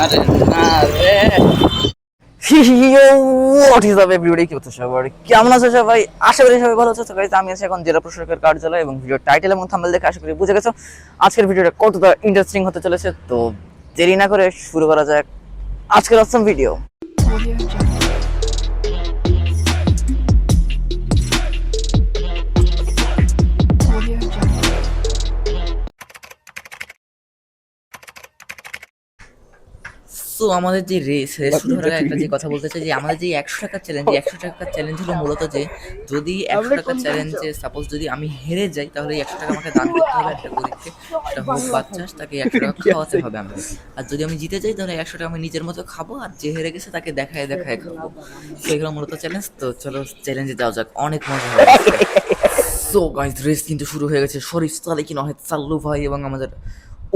আরে না রে। কেমন আছো সবাই? আশা করি সবাই ভালো আছো। আমি আছি এখন জেলা প্রশাসকের কার্যালয় এবং ভিডিও টাইটেল এবং থাম্বনেল দেখে আশা করি বুঝে গেছো আজকের ভিডিওটা কতটা ইন্টারেস্টিং হতে চলেছে। তো দেরি না করে শুরু করা যাক আজকের অসম ভিডিও। সো আমাদের যে রেস শুরু হওয়ার আগে একটা যে কথা বলতে চাই যে আমাদের যে 100 টাকার চ্যালেঞ্জ, 100 টাকার চ্যালেঞ্জ হলো মূলত যে যদি 100 টাকার চ্যালেঞ্জে সাপোজ যদি আমি হেরে যাই তাহলে 100 টাকা আমাকে দান করতে হবে একটা গরিবকে, সেটা হোক বাচ্চা, তাকে 100 টাকা খাওয়াতে হবে আমাকে। আর যদি আমি জিতে যাই তাহলে 100 টাকা আমি নিজের মতো খাবো, আর যে হেরে গেছে তাকে দেখায় দেখায় খাবো। তো এগুলো মূলত চ্যালেঞ্জ। তো চলো চ্যালেঞ্জে যাওয়া যাক, অনেক মজা হবে। সো গাইস, রেস কিন্তু শুরু হয়ে গেছে। শরীফ সালেকিন, অহেদ সাল্লু ভাই এবং আমাদের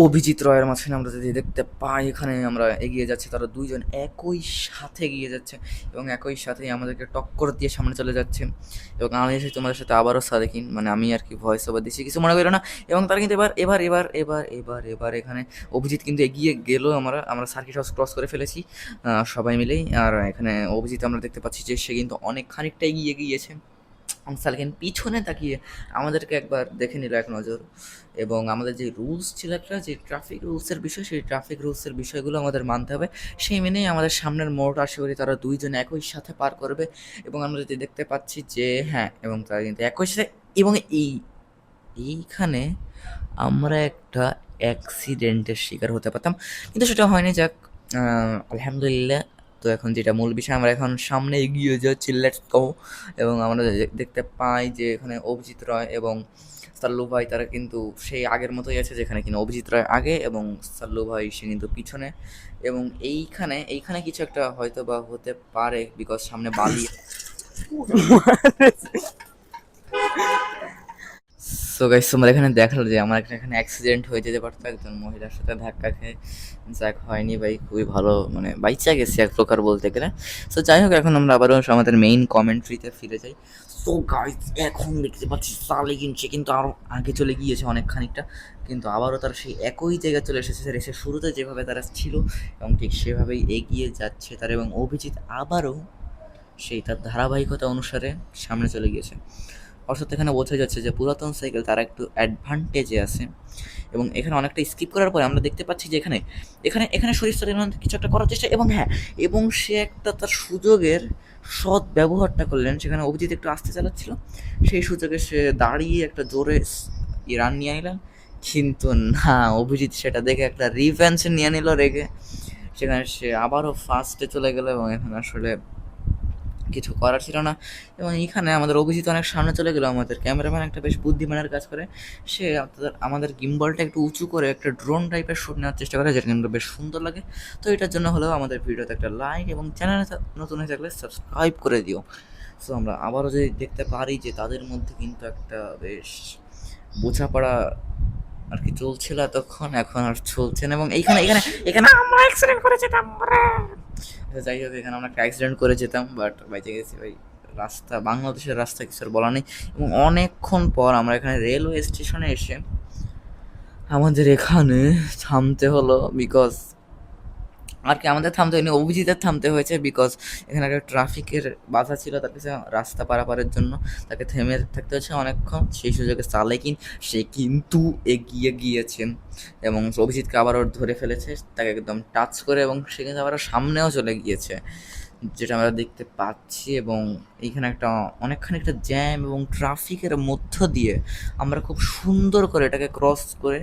অভিজিৎ রয়ের মাঝখানে আমরা যদি দেখতে পাই এখানে আমরা এগিয়ে যাচ্ছি, তারা দুইজন একই সাথে এগিয়ে যাচ্ছে এবং একই সাথে আমাদেরকে টক্কর দিয়ে সামনে চলে যাচ্ছে। এবং আমি এসে তোমাদের সাথে আবারও সাদেকিন, মানে আমি আর কি ভয়েস ওভার দিচ্ছি, কিছু মনে করো না। এবং তারা কিন্তু এবার এবার এবার এবার এবার এবার এখানে অভিজিৎ কিন্তু এগিয়ে গেল। আমরা সার্কিট হাউস ক্রস করে ফেলেছি সবাই মিলেই। আর এখানে অভিজিৎ আমরা দেখতে পাচ্ছি যে সে কিন্তু অনেক খানিকটা এগিয়ে গিয়েছে। সালকিন পিছনে তাকিয়ে আমাদেরকে একবার দেখে নিল এক নজর, এবং আমাদের যে রুলস ছিল একটা, যে ট্রাফিক রুলসের বিষয়, সেই ট্রাফিক রুলসের বিষয়গুলো আমাদের মানতে হবে। সেই মেনেই আমাদের সামনের মোড়টা আশা করি তারা দুইজন একই সাথে পার করবে। এবং আমরা যদি দেখতে পাচ্ছি যে হ্যাঁ, এবং তারা কিন্তু একই সাথে। এবং এইখানে আমরা একটা অ্যাক্সিডেন্টের শিকার হতে পারতাম, কিন্তু সেটা হয়নি। যাক, আলহামদুলিল্লাহ। তো এখন যেটা মূল বিষয়, আমরা এখন সামনে এগিয়ে যাচ্ছি, লেটস গো। এবং আমরা দেখতে পাই যে এখানে অভিজিৎ রয় এবং সাল্লু ভাই তারা কিন্তু সেই আগের মতোই আছে, যেখানে কিনা অভিজিৎ রয় আগে এবং সাল্লু ভাই সে কিন্তু পিছনে। এবং এইখানে কিছু একটা হয়তো বা হতে পারে, বিকজ সামনে বালি। সো গাইস, তোমরা এখানে দেখলো যে আমার এখানে অ্যাক্সিডেন্ট হয়ে যেতে পারতো, একজন মহিলার সাথে ধাক্কা খেয়ে। যাক, হয়নি ভাই, খুবই ভালো, মানে বাইচা গেছি এক প্রকার বলতে গেলে। সো যাই হোক, এখন আমরা আবারও আমাদের মেইন কমেন্ট্রিতে ফিরে যাই। সো গাইস, এখন দেখতে পাচ্ছি সালেকিন সে কিন্তু আরও আগে চলে গিয়েছে অনেক খানিকটা, কিন্তু আবারও তারা সেই একই জায়গায় চলে এসেছে রেসের শুরুতে যেভাবে তারা ছিল, এবং ঠিক সেভাবেই এগিয়ে যাচ্ছে তারা। এবং অভিজিৎ আবারও সেই তার ধারাবাহিকতা অনুসারে সামনে চলে গিয়েছে। অর্থাৎ এখানে বোঝা যাচ্ছে যে পুরাতন সাইকেল তারা একটু অ্যাডভান্টেজে আছে। এবং এখানে অনেকটা স্কিপ করার পরে আমরা দেখতে পাচ্ছি যে এখানে এখানে এখানে শরীফ সালেকিন কিছু একটা করার চেষ্টা, এবং হ্যাঁ, এবং সে একটা তার সুযোগের সৎ ব্যবহারটা করলেন। সেখানে অভিজিৎ একটু আস্তে চালাচ্ছিল, সেই সুযোগে সে দাঁড়িয়ে একটা জোরে রান নিয়ে নিলেন। কিন্তু না, অভিজিৎ সেটা দেখে একটা রিভেঞ্জ নিয়ে নিল রেগে। সেখানে সে আবারও ফার্স্টে চলে গেল এবং এখানে আসলে কিছু করার ছিল না। এবং এইখানে আমাদের অভিজিৎ অনেক সামনে চলে গেলো। আমাদের ক্যামেরাম্যান একটা বেশ বুদ্ধিমানের কাজ করে, সে আমাদের গিম্বলটা একটু উঁচু করে একটা ড্রোন টাইপের শ্যুট নেওয়ার চেষ্টা করে, যেটা কিন্তু বেশ সুন্দর লাগে। তো এটার জন্য হলেও আমাদের ভিডিওতে একটা লাইক এবং চ্যানেলে নতুন হয়ে থাকলে সাবস্ক্রাইব করে দিও। সো আমরা আবারও যদি দেখতে পারি যে তাদের মধ্যে কিন্তু একটা বেশ বোঝাপড়া আর কি চলছিল এতক্ষণ, এখন আর চলছে না। এবং এইখানে এখানে এখানে আমরা অ্যাক্সিডেন্ট করে যেতাম। যাই হোক, এখানে আমরা একটা অ্যাক্সিডেন্ট করে যেতাম, বাট বেঁচে গেছি ভাই। রাস্তা, বাংলাদেশের রাস্তা কিছু আর বলা নেই। এবং অনেকক্ষণ পর আমরা এখানে রেলওয়ে স্টেশনে এসে আমাদের এখানে থামতে হলো, বিকজ আর কি আমাদের থামতে হয়নি, অভিজিতের থামতে হয়েছে, বিকজ এখানে একটা ট্রাফিকের বাধা ছিল তার কাছে রাস্তা পারাপারের জন্য, তাকে থেমে থাকতে হচ্ছে অনেকক্ষণ। সেই সুযোগে সালেকিন সে কিন্তু এগিয়ে গিয়েছেন এবং অভিজিৎকে আবার ওর ধরে ফেলেছে, তাকে একদম টাচ করে, এবং সে কিন্তু আবার সামনেও চলে গিয়েছে, যেটা আমরা দেখতে পাচ্ছি। এবং এইখানে একটা অনেকখানি একটা জ্যাম এবং ট্রাফিকের মধ্য দিয়ে আমরা খুব সুন্দর করে এটাকে ক্রস করে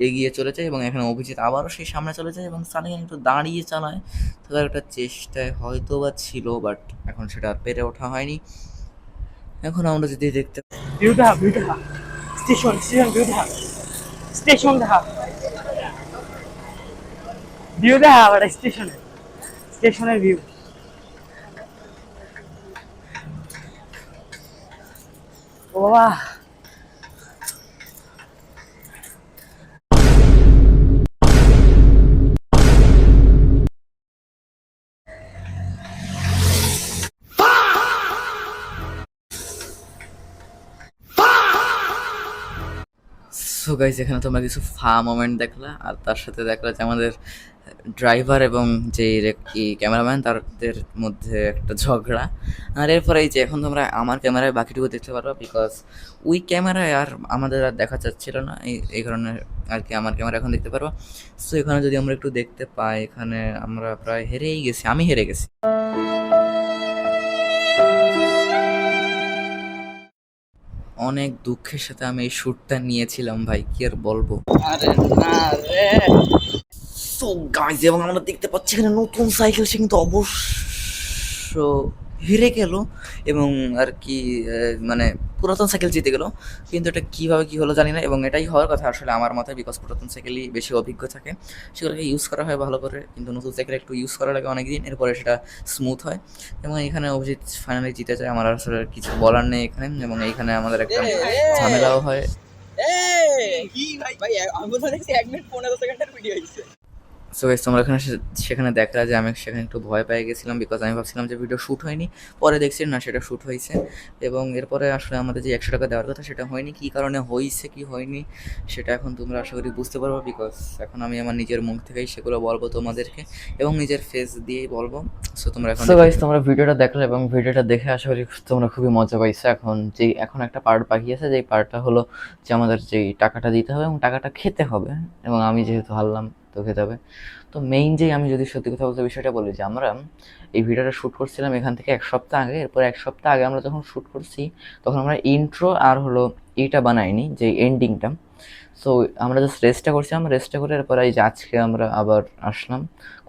এগিয়ে চলে যায়। এবং এখানে অভিজিৎ আবারও সেই সামনে চলে যায় এবং সালেকিন একটু দাঁড়িয়ে চালায়, তাদের একটা চেষ্টায় হয়তো বা ছিল, বাট এখন সেটা আর পেরে ওঠা হয়নি। এখন আমরা যদি দেখতে স্টেশন স্টেশন স্টেশন ভিউ দেখা স্টেশনের ভিউ। ও বাবা, সো গাইস এখানে তোমরা কিছু মোমেন্ট দেখলা, আর তার সাথে দেখলা যে আমাদের ড্রাইভার এবং যে কি ক্যামেরাম্যান তাদের মধ্যে একটা ঝগড়া। আর এরপরে এই যে এখন তোমরা আমার ক্যামেরায় বাকিটুকু দেখতে পারো, বিকজ ওই ক্যামেরায় আর আমাদের আর দেখা যাচ্ছিল না, এই কারণে আর কি আমার ক্যামেরা এখন দেখতে পারবো। সো এখানে যদি আমরা একটু দেখতে পাই, এখানে আমরা প্রায় হেরেই গেছি, আমি হেরে গেছি। অনেক দুঃখের সাথে আমি এই শ্যুটটা নিয়েছিলাম ভাই, কি আর বলবো। আরে না রে। সো গাইজ, এবং আমরা দেখতে পাচ্ছি এখানে নতুন সাইকেল, সে কিন্তু অবশ্য হেরে গেল এবং আর কি মানে পুরাতন সাইকেল জিতে গেল, কিন্তু এটা কীভাবে কী হলো জানি না। এবং এটাই হওয়ার কথা আসলে আমার মতে, বিকজ পুরাতন সাইকেলই বেশি অভিজ্ঞ থাকে, সেগুলোকে ইউজ করা হয় ভালো করে, কিন্তু নতুন সাইকেল একটু ইউজ করা লাগে অনেক দিন, এরপরে সেটা স্মুথ হয়। এবং এখানে অভিজিৎ ফাইনালি জিতে যায়, আমার আসলে কিছু বলার নেই এখানে। এবং এইখানে আমাদের একটা ঝামেলাও হয়। সো গাইস তোমরা সেখানে দেখলা যে আমি সেখানে একটু ভয় পেয়ে গেছিলাম, বিকজ আমি ভাবছিলাম যে ভিডিও শ্যুট হয়নি, পরে দেখছি না সেটা শ্যুট হয়েছে। এবং এরপরে আসলে আমাদের যে 100 টাকা দেওয়ার কথা সেটা হয়নি, কী কারণে হয়েছে কি হয়নি সেটা এখন তোমরা আশা করি বুঝতে পারবো, বিকজ এখন আমি আমার নিজের মুখ থেকেই সেগুলো বলবো তোমাদেরকে এবং নিজের ফেস দিয়েই বলবো। সো তোমরা এখন গাইস তোমরা ভিডিওটা দেখলে এবং ভিডিওটা দেখে আশা করি তোমরা খুবই মজা পাইছো। এখন একটা পার্ট বাকি আছে, যেই পার্টটা হলো যে আমাদের যেই টাকাটা দিতে হবে এবং টাকাটা খেতে হবে, এবং আমি যেহেতু হারলাম তো খেতে হবে। তো মেইন যে আমি যদি সত্যি কথা বলতে বিষয়টা বলি, যে আমরা এই ভিডিওটা শ্যুট করছিলাম এখান থেকে 1 সপ্তাহ আগে। এরপর 1 সপ্তাহ আগে আমরা যখন শ্যুট করছি তখন আমরা ইন্ট্রো আর হলো এইটা বানাইনি, যে এন্ডিংটা। সো আমরা জাস্ট রেস্টটা করছিলাম, রেস্টটা করে এরপর এই যে আজকে আমরা আবার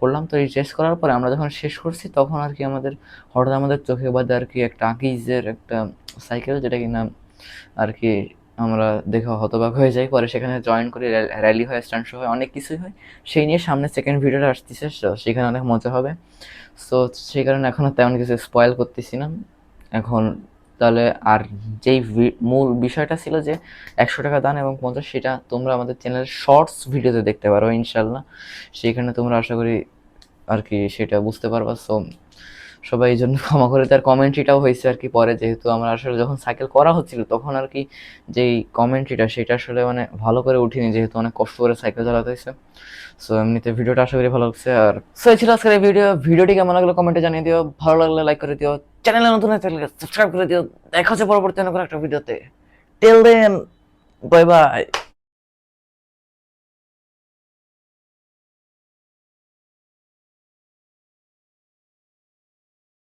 করলাম। তো এই রেস্ট করার পরে আমরা যখন শেষ করছি তখন আর কি হঠাৎ আমাদের চোখে বাদে আর কি একটা আকিজের একটা সাইকেল, যেটা কিনা আর কি আমরা দেখে হতবাক হয়ে যাই। পরে সেখানে জয়েন করে র্যালি হয়, স্ট্যান্ড শো হয়, অনেক কিছুই হয়। সেই নিয়ে সামনে সেকেন্ড ভিডিওটা আসতেছে, সেখানে অনেক মজা হবে। সো সেই কারণে এখন আর তেমন কিছু স্পয়েল করতেছি না এখন। তাহলে আর যেই মূল বিষয়টা ছিল যে 100 টাকা দান এবং 50, সেটা তোমরা আমাদের চ্যানেলের শর্টস ভিডিওতে দেখতে পারো ইনশাল্লাহ। সেইখানে তোমরা আশা করি আর কি সেটা বুঝতে পারবা। সো সবাই এই জন্য ক্ষমা করে। তার কমেন্ট্রিটাও হয়েছে আর কি পরে, যেহেতু আমরা আসলে যখন সাইকেল করা হচ্ছিল তখন আর কি যেই কমেন্ট্রিটা সেটা আসলে মানে ভালো করে উঠিনি, যেহেতু অনেক কষ্ট করে সাইকেল চালাতে হয়েছে। সো এমনিতে ভিডিওটা আশা করি ভালো লাগছে। আর সো এই ছিল আজকের এই ভিডিওটি কেমন লাগলো কমেন্টে জানিয়ে দিও, ভালো লাগলে লাইক করে দিও, চ্যানেলে নতুন হয়ে থাকলে সাবস্ক্রাইব করে দিও। দেখা হচ্ছে পরবর্তী অন্য কোনো একটা ভিডিওতে। Till then, bye by.